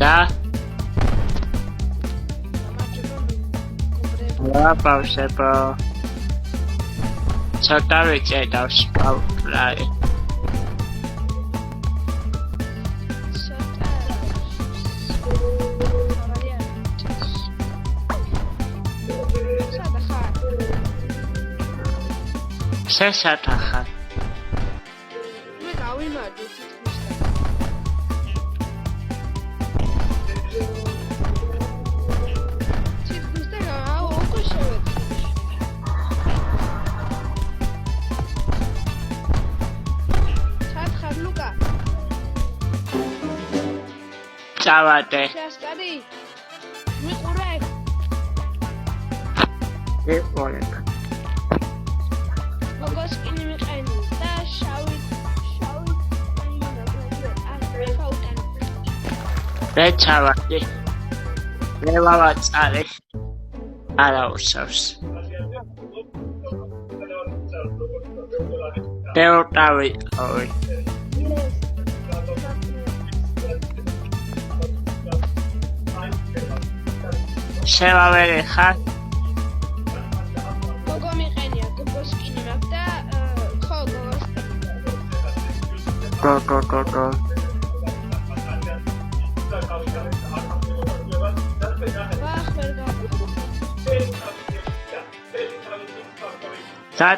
და ბავშვებო ცოტა ვიჭედავს პაუკლარი შესათხარ მე გავიმარჯვე თითქმის და უკვე შევედი სათხარ ლუკა წავადე შეასკარი მიყურე ეყოლებ მოგოსკინი მიყენი და შავი მე ჩავადე მე ვავაწარე არა უსავს დეუტავი ოი შევავერე ხარ გოგო მიყენია გოგოსკინი მაქვს და ხო გოგოსკინი გო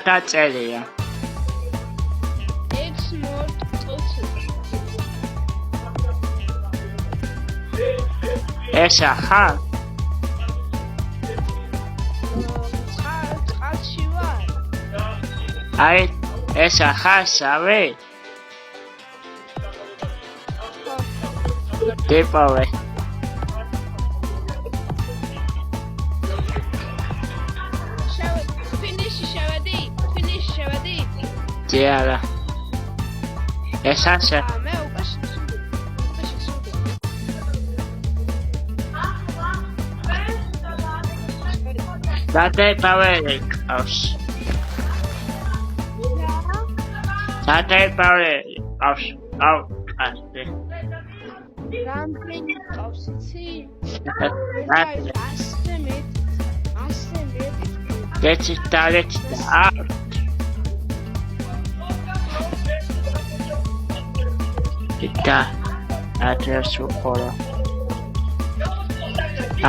დაწელია ექსმორტ კოცი ესა ხარ წყალში ვარ აი ესა ხარ შავი დიპოვე ჯერა ესა მე უკვე შევედი დადეპავე ყავს აუ ასე რამდენი ყავს იცი? ასე მე გეჩის დალეჩ და და ატრას უყურა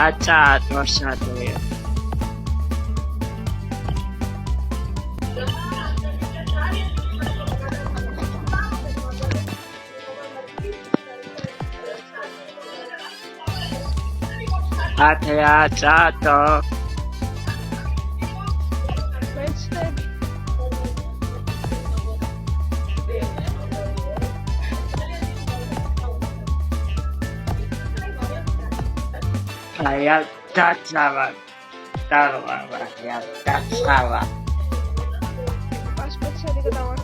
აცა ატმოსფერა Atreato. Saya tak salah. Saya tak salah. Pas baca diketahuan.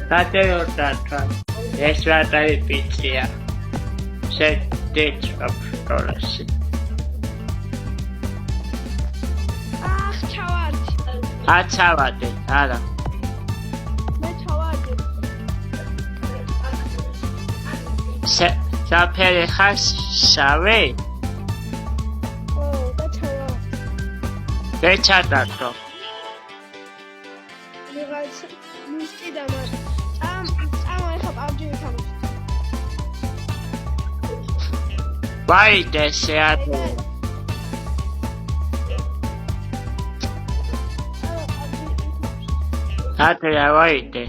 Tata tata, eswa tadi pizza. Sedih kapitulasi. ჩავარდი. ჩავარდი, არა. მე ჩავარდი. საფერი ხარ შავი? ო, და ჩავარდი. ვეჩადათო. ვიღაც მუსტი დამარ. წამა ეხა პაბჯი ვითამაშოთ. ვაიდე შეატო. Atria vaide.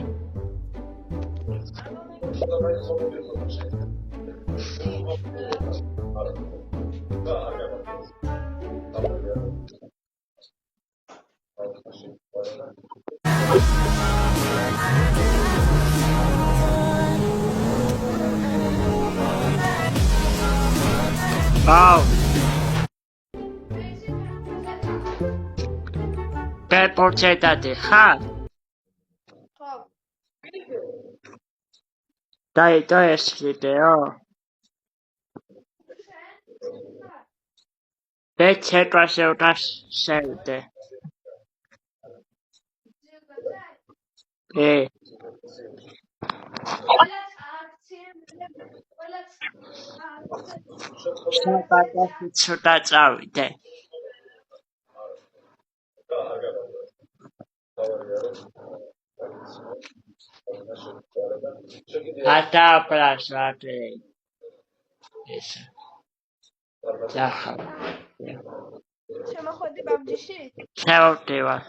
Wow. Te porcetate, ha? Dai, dai, video. Bechetas eutas selde. Შაბათი ცოტა წავიდე. გადააბრაზვადე. ეს. ძახავ. შემოხვედი PUBG-ში? შევდივარ.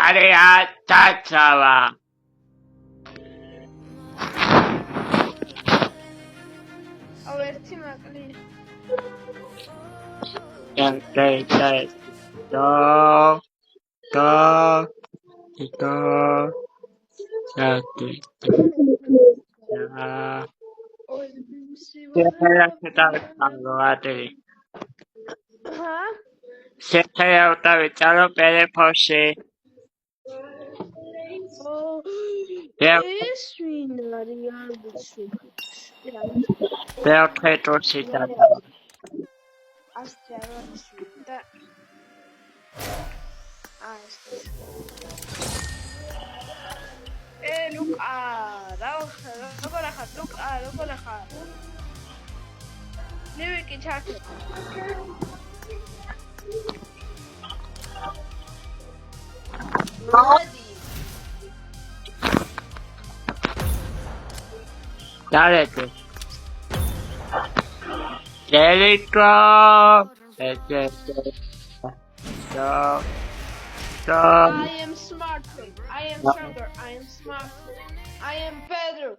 არიან დაძავა. აუ ერთი მაკლი. Sekretar Vitalo Peleposhi. ეს ვინ არის არბიცი? Beatrice ასეთი არ არის და ლუკა, როგორ ახარ ლუკა, როგორ ახარ? ნივიკი ჩართე. მოდი. Darete. Delito. I am smarter. I am stronger. I am smarter. I am better.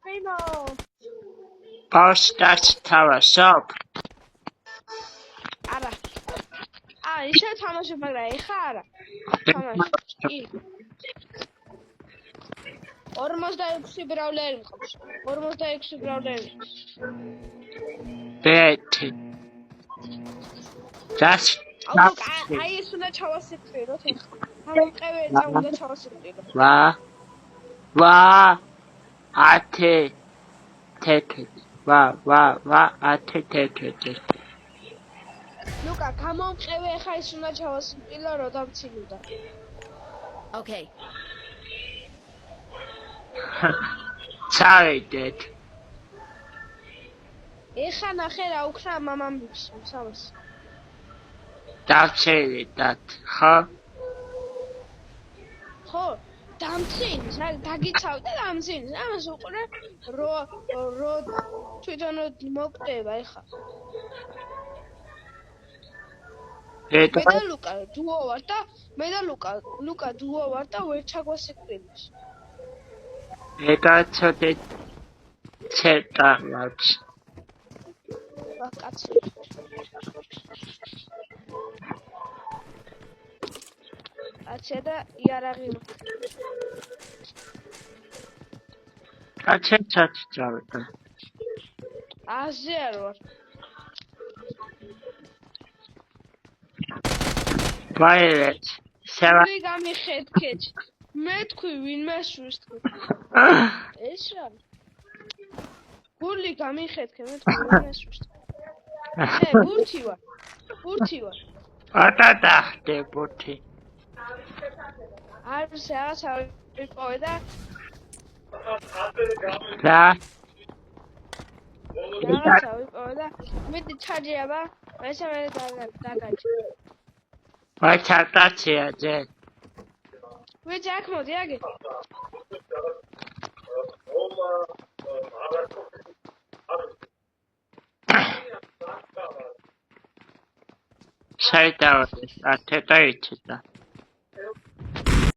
Primo. Postas Tower Shop. არა. ისე თამაშობ, მაგრამ ეხა არა. თამაში. 46 ბრაულერი მყავს. 46 ბრაულერი. Betty. That's აი ეს უნდა ჩავასიკვდილოთ ეხა. ამოყევე და უნდა ჩავასიკვდილოთ. ვა. ათე. თეთრი. ვა, ათე თეთრი. ლუკა, გამომყევე ეხა ის უნდა ჩავასიკვდილო, რო დამცილდა. Okay. Წავიდეთ. ეხა ნახე რა უკრა მამამ სამას. დავწერდათ, ხო? ხო, დამცინის, დაგიცავდა დამცინის. ამას უყურე რო თვითონ მოკვდება ეხა. მე და ლუკა დუო ვარ და მე და ლუკა დუო ვარ და ვერ ჩაგვასიკვდილებს. ეკაცოდე ცეტა მაქვს. კაცი. კაცი და იარაღი. კაცი ჩავიდა. აზე არ ვარ. ვაილეთ. სევი გამიხედქეთ. მე თქვი ვინმე შურს თქვი. ეს რა? გული გამიხედქე მე თქვი ვინმე შურს. ბურთი ვარ. ატა დახტე ბურთი. არის რაღაც ვიპოვე და რა? რაღაც ვიპოვე და მეტი ჩაჯება, ესე მე დაგაჭი. ვაი ჩარტაცია ძე. ვიძ აქ მოდი აგე. საიტავ ათე და იცი და